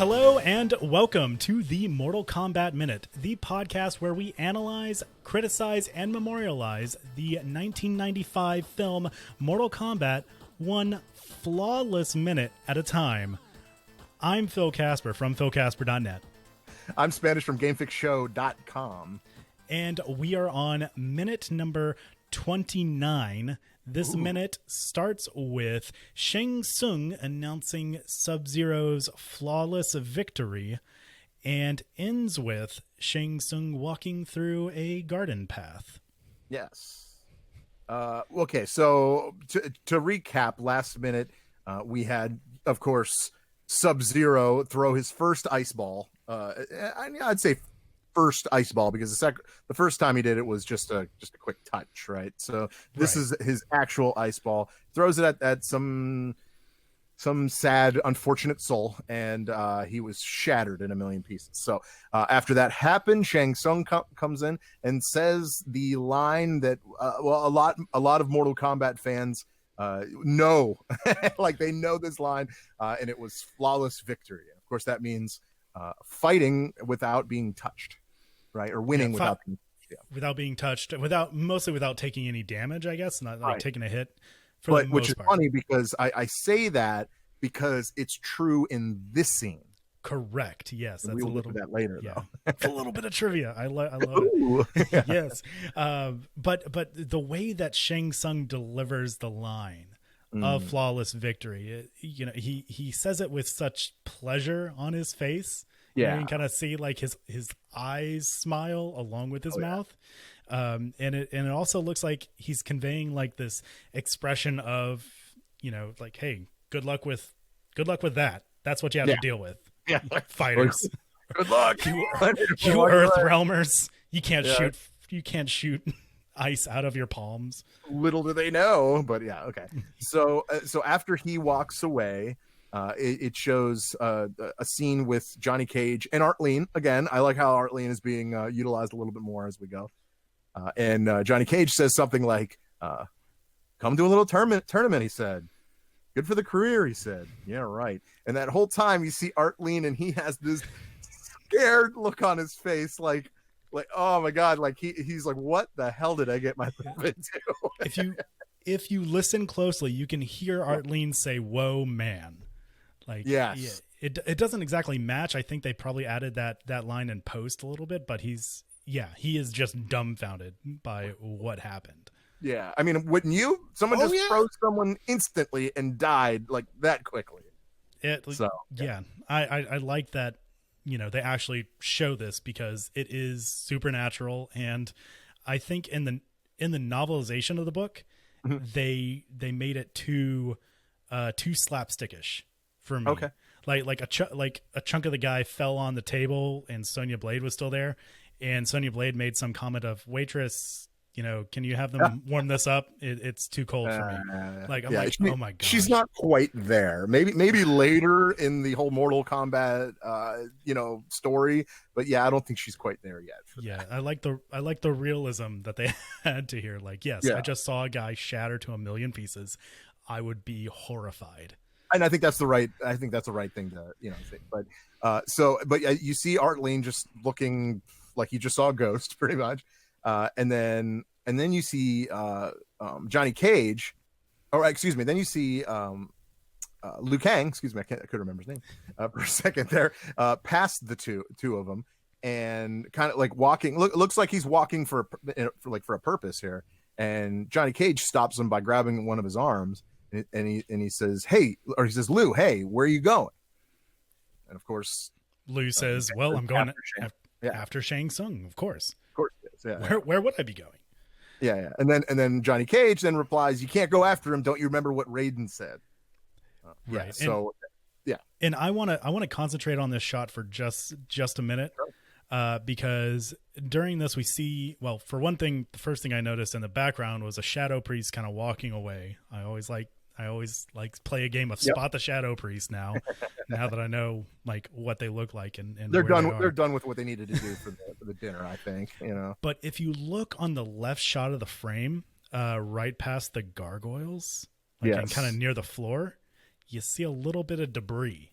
Hello and welcome to the Mortal Kombat Minute, the podcast where we analyze, criticize, and memorialize the 1995 film Mortal Kombat, one flawless minute at a time. I'm Phil Casper from philcasper.net. I'm Spanish from GameFixShow.com. And we are on minute number 29. This minute starts with Shang Tsung announcing Sub-Zero's flawless victory and ends with Shang Tsung walking through a garden path. Yes. Okay, so to recap, last minute, we had, of course, Sub-Zero throw his first ice ball. I'd say first ice ball because the first time he did it was just a quick touch, right? So this is his actual ice ball. Throws it at some sad, unfortunate soul, and he was shattered in a million pieces. So after that happened, Shang Tsung comes in and says the line that a lot of Mortal Kombat fans know, like they know this line, and it was flawless victory. Of course, that means fighting without being touched, right? Or winning without being touched, mostly without taking any damage, I guess, not like taking a hit. Which is funny because I say that because it's true in this scene. Correct. Yes, that's we'll look at that later, though. It's a little bit of trivia. I love it. Yes, but the way that Shang Tsung delivers the line of flawless victory, he says it with such pleasure on his face. You can kind of see like his eyes smile along with his mouth. And it also looks like he's conveying like this expression of, like, hey, good luck with that. That's what you have to deal with. Yeah. Fighters. Good luck. You Earth Realmers. You can't shoot ice out of your palms. Little do they know, but yeah, okay. So after he walks away, it shows a scene with Johnny Cage and Arlene. Again, I like how Arlene is being utilized a little bit more as we go. And Johnny Cage says something like, come to a little tournament, he said. Good for the career, he said. Yeah, right. And that whole time you see Arlene and he has this scared look on his face, like oh my god, like he's like, what the hell did I get myself into? if you listen closely, you can hear Arlene say, "Whoa, man." Like, yes. It doesn't exactly match. I think they probably added that line in post a little bit, but he is just dumbfounded by what happened. Yeah, I mean, wouldn't you? Someone froze someone instantly and died like that quickly. I like that. They actually show this because it is supernatural, and I think in the novelization of the book, they made it too slapstickish for me. Okay, like a chunk of the guy fell on the table, and Sonya Blade was still there, and Sonya Blade made some comment of, "Waitress, can you have them warm this up? It's too cold for me." Oh my god, she's not quite there. Maybe later in the whole Mortal Kombat, story. But yeah, I don't think she's quite there yet. I like the realism that they had to hear. Like, yes, I just saw a guy shatter to a million pieces. I would be horrified. And I think that's the right thing to think. But you see Arlene just looking like you just saw a ghost, pretty much. And then you see Johnny Cage, or excuse me, then you see Liu Kang. Excuse me, I couldn't remember his name for a second there. Past the two of them, and kind of like walking. Looks like he's walking for a purpose here. And Johnny Cage stops him by grabbing one of his arms, and he says, "Hey," or he says, "Liu, hey, where are you going?" And of course, Liu says, "Well, I'm going after Shang Tsung, of course." Of course, yeah. Where would I be going? Yeah. And then Johnny Cage then replies, "You can't go after him. Don't you remember what Raiden said?" Right. So, And I want to concentrate on this shot for just a minute, because during this we see, well, for one thing, the first thing I noticed in the background was a shadow priest kind of walking away. I always like play a game of spot the shadow priest now that I know like what they look like and they're done. They're done with what they needed to do for the dinner, I think. But if you look on the left shot of the frame, right past the gargoyles, and kind of near the floor, you see a little bit of debris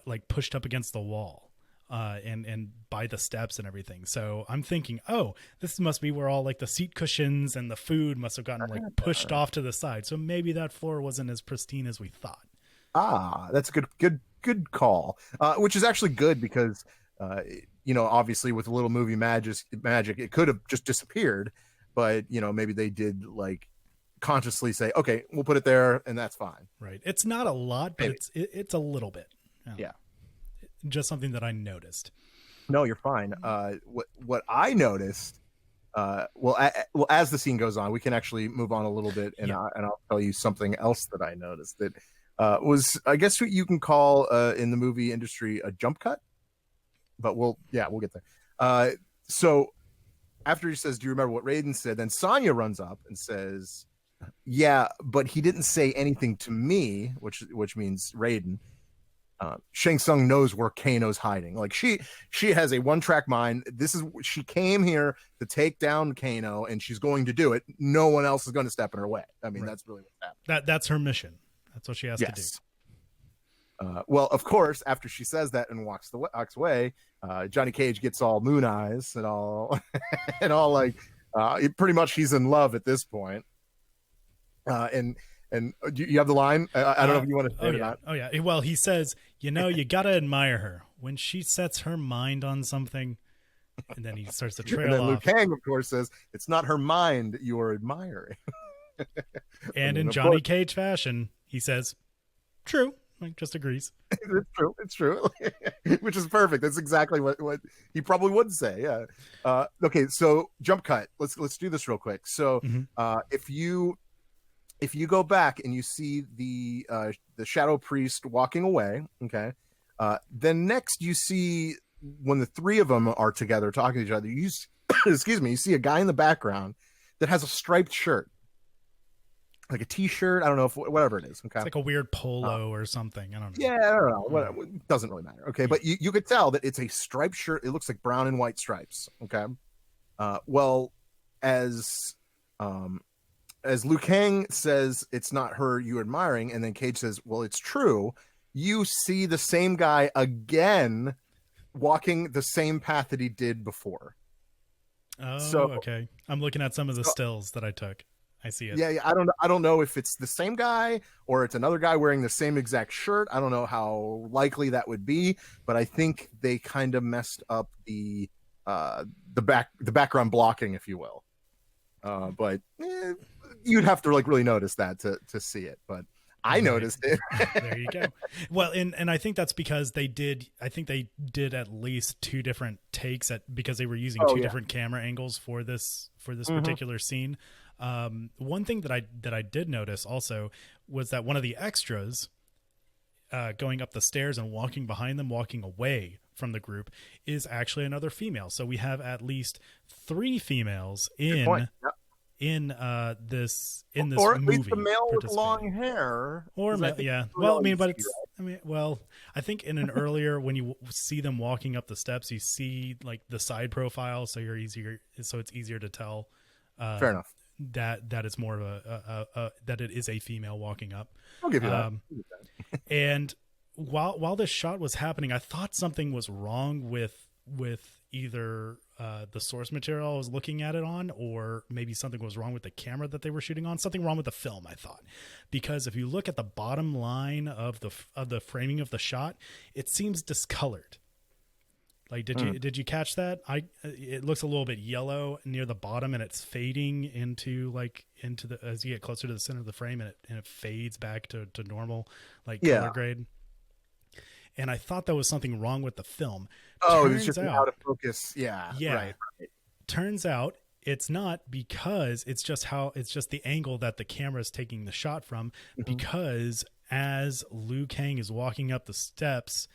like pushed up against the wall, and by the steps and everything. So I'm thinking, oh, this must be where all like the seat cushions and the food must have gotten like pushed off to the side. So maybe that floor wasn't as pristine as we thought. That's a good call. Which is actually good because, obviously with a little movie magic, it could have just disappeared, but maybe they did like consciously say, okay, we'll put it there and that's fine. Right. It's not a lot, but Maybe. it's a little bit. Yeah. Just something that I noticed. No, you're fine. What I noticed, as the scene goes on, we can actually move on a little bit, and I'll tell you something else that I noticed that was, I guess, what you can call in the movie industry a jump cut. But we'll get there. So after he says, "Do you remember what Raiden said?" Then Sonya runs up and says, "Yeah, but he didn't say anything to me," which means Raiden. Shang Tsung knows where Kano's hiding. Like she has a one-track mind. She came here to take down Kano, and she's going to do it. No one else is going to step in her way. I mean, That's really what's happening. That's her mission. That's what she has to do. Well, of course, after she says that and walks away, Johnny Cage gets all moon eyes and all, and all like, pretty much he's in love at this point. And you have the line. I don't know if you want to say it or not. Oh yeah. Well, he says, you gotta admire her when she sets her mind on something, and then he starts to trail and then off. Liu Kang, of course, says it's not her mind you are admiring. And in Johnny Cage fashion, he says, "True." Like, just agrees. It's true. Which is perfect. That's exactly what he probably would say. Yeah. Okay, so jump cut. Let's do this real quick. So if you go back and you see the Shadow Priest walking away, okay, then next you see when the three of them are together talking to each other, you see a guy in the background that has a striped shirt. Like a t-shirt, I don't know, whatever it is. Okay, it's like a weird polo or something. I don't know. Yeah, I don't know. It doesn't really matter. Okay, but you could tell that it's a striped shirt. It looks like brown and white stripes. Okay, well, as Liu Kang says, it's not her you admiring, and then Cage says, well, it's true. You see the same guy again, walking the same path that he did before. Oh, okay. I'm looking at some of the stills that I took. I see it. Yeah. I don't know if it's the same guy or it's another guy wearing the same exact shirt. I don't know how likely that would be, but I think they kind of messed up the background blocking, if you will. But you'd have to like really notice that to see it. But I noticed it. There you go. Well, and I think that's because they did at least two different takes because they were using two different camera angles for this particular scene. One thing that I did notice also was that one of the extras going up the stairs and walking behind them, walking away from the group, is actually another female. So we have at least 3 females in this or at movie. Least a male with long hair. Or yeah. Well, I mean, but it's I think in an earlier, when you see them walking up the steps, you see like the side profile, so it's easier to tell. Fair enough. That it's more of a that it is a female walking up. I'll give you that. And while this shot was happening, I thought something was wrong with either the source material I was looking at it on, or maybe something was wrong with the camera that they were shooting on. Something wrong with the film, I thought, because if you look at the bottom line of the framing of the shot, it seems discolored. Like, did you catch that? It looks a little bit yellow near the bottom, and it's fading into the as you get closer to the center of the frame, and it fades back to normal, like color grade. And I thought there was something wrong with the film. It's just out of focus. Yeah. Right. Turns out it's not, because it's just the angle that the camera is taking the shot from. Because as Liu Kang is walking up the steps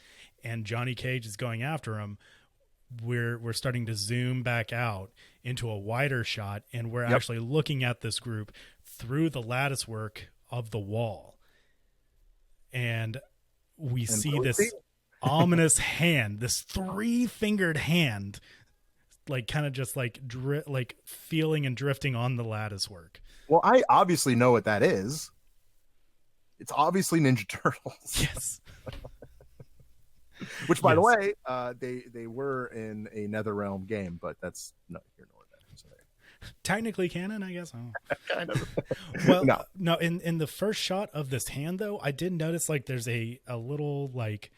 and Johnny Cage is going after him, we're starting to zoom back out into a wider shot, and we're actually looking at this group through the lattice work of the wall, and we see this ominous hand, this 3-fingered hand, like kind of just like feeling and drifting on the lattice work. Well, I obviously know what that is. It's obviously Ninja Turtles. Yes. Which, by the way, they were in a NetherRealm game, but that's not here nor there. So technically canon, I guess. kind of. Well, no. In the first shot of this hand, though, I did notice like there's a little like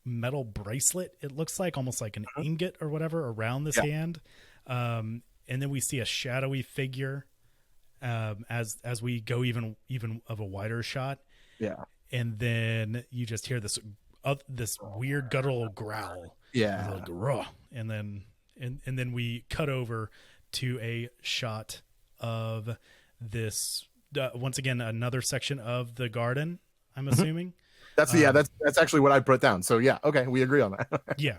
metal bracelet. It looks like almost like an ingot or whatever around this hand. And then we see a shadowy figure as we go even of a wider shot. Yeah. And then you just hear this weird guttural growl. Yeah. Like, "Ruh." And then we cut over to a shot of this once again another section of the garden, I'm assuming. That's actually what I put down. So yeah, okay, we agree on that. Yeah.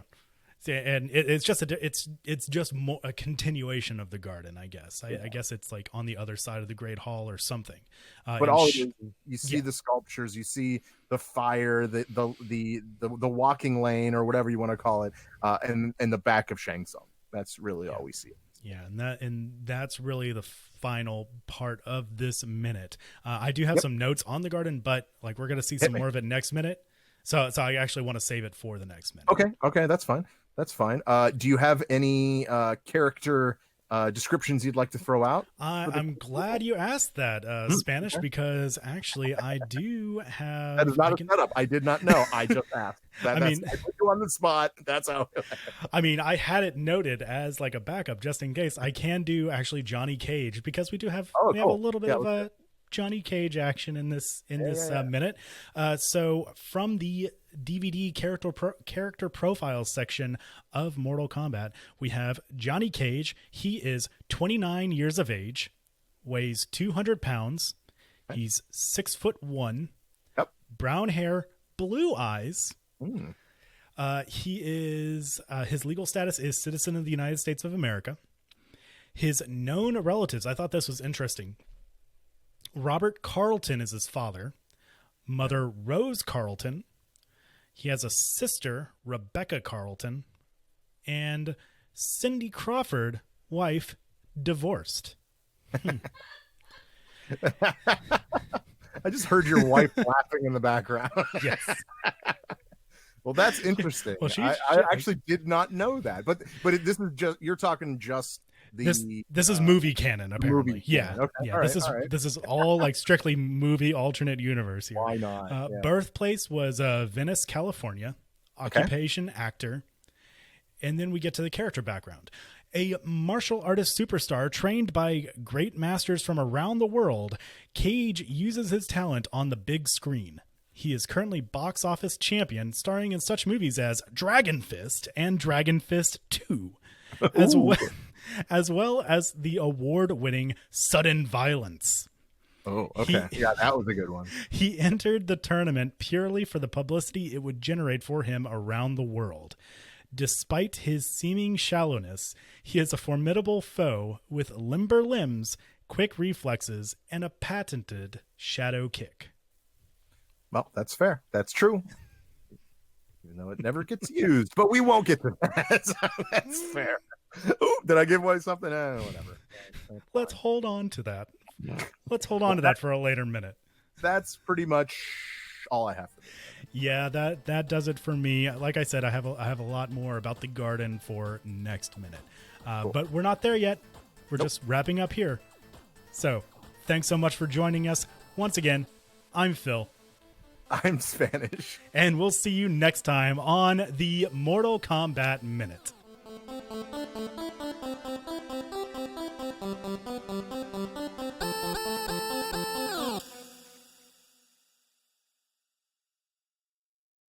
And it's just more a continuation of the garden, I guess. I guess it's like on the other side of the Great Hall or something. But all it is, you see the sculptures, you see the fire, the walking lane or whatever you want to call it, and the back of Shang Tsung. That's really all we see. Yeah, and that's really the final part of this minute. I do have some notes on the garden, but like we're gonna see some more of it next minute. So I actually want to save it for the next minute. Okay, that's fine. That's fine. Do you have any character descriptions you'd like to throw out? I'm glad you asked that, Spanish, because actually I do have. That is not a setup. I did not know. I just asked. I put you on the spot. That's how. I mean, I had it noted as like a backup just in case. I can do actually Johnny Cage because we do have have a little bit of a Johnny Cage action in this minute. So from the DVD character profile section of Mortal Kombat, we have Johnny Cage. He is 29 years of age, weighs 200 pounds. He's 6'1", brown hair, blue eyes. He is his legal status is citizen of the United States of America. His known relatives, I thought this was interesting. Robert Carlton is his father. Mother Rose Carlton. He has a sister, Rebecca Carlton, and Cindy Crawford, wife, divorced. I just heard your wife laughing in the background. Yes. Well, that's interesting. Well, I actually did not know that, but this is just you're talking just the this is movie canon apparently. Movie canon. Okay. Yeah. This is all like strictly movie alternate universe here. Why not? Birthplace was Venice, California. Occupation actor, and then we get to the character background. A martial artist superstar trained by great masters from around the world, Cage uses his talent on the big screen. He is currently box office champion, starring in such movies as Dragon Fist and Dragon Fist 2, as well as the award-winning Sudden Violence. Oh, okay. That was a good one. He entered the tournament purely for the publicity it would generate for him around the world. Despite his seeming shallowness, he is a formidable foe with limber limbs, quick reflexes, and a patented shadow kick. Well, that's fair. That's true. Even though it never gets used, but we won't get to that. So that's fair. Ooh, did I give away something? Whatever. Let's hold on to that. Let's hold on to that for a later minute. That's pretty much all I have for this. Yeah, that does it for me. Like I said, I have a lot more about the garden for next minute. Cool. But we're not there yet. We're just wrapping up here. So, thanks so much for joining us. Once again, I'm Phil. I'm Spanish. And we'll see you next time on the Mortal Kombat Minute.